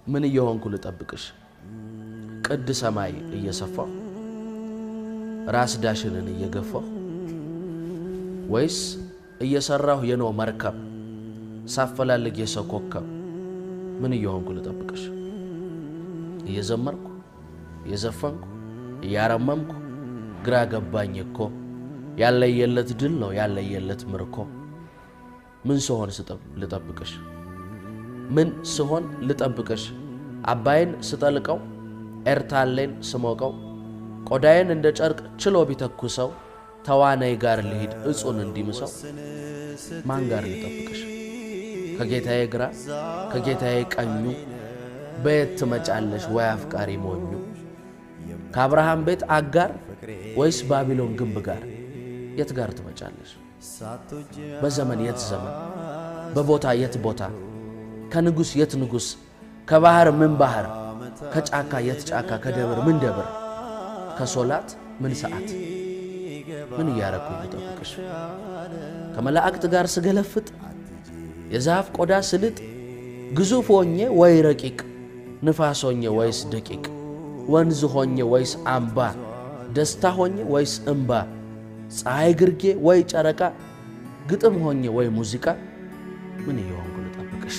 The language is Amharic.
ምን እየሆንኩ ልጠብቅሽ ቅድ ሰማይ እየሰፋው ራስ ዳሽንን እየገፋው ወይስ እየሰራሁ የኖ መርከብ ሳፈላልግ የሰኮከብ ምን እየሆንኩ ልጠብቅሽ እየዘመርኩ እየዘፈንኩ እያረመምኩ ግራ ገባኝ እኮ ያለየለት ድል ነው ያለየለት ምርኮ ምን ስሆን ልጠብቅሽ ምን ስሆን ልጠብቅሽ አባይን ስጠልቀው ኤርታሌን ስሞቀው ቆዳዬን እንደ ጨርቅ ችሎ ቢተኩሰው ተዋናይ ጋር ልሂድ እጹን እንዲምሰው ማን ጋር ልጠብቅሽ ከጌታዬ ግራ ከጌታዬ ቀኙ በየት ትመጫለሽ ወይ አፍቃሪ ሞኙ ከአብርሃም ቤት አጋር ወይስ ባቢሎን ግንብ ጋር የት ጋር ትመጫለሽ በዘመን የት ዘመን በቦታ የት ቦታ ከንጉስ የት ንጉስ ከባህር ምን ባህር ከጫካ የት ጫካ ከደብር ምን ደብር ከሶላት ምን ሰዓት ምን ያረኩ ልጠብቅሽ ከመላእክት ጋር ስገለፍጥ የዛፍ ቆዳ ስልጥ ግዙፍ ሆኜ ወይ ረቂቅ ንፋስ ሆኜ ወይስ ደቂቅ ወንዝ ሆኜ ወይስ አምባ ደስታ ሆኜ ወይስ እንባ ፀሐይ ግርጌ ወይ ጨረቃ ግጥም ሆኜ ወይ ሙዚቃ ምን ይሆንኩ ልጠብቅሽ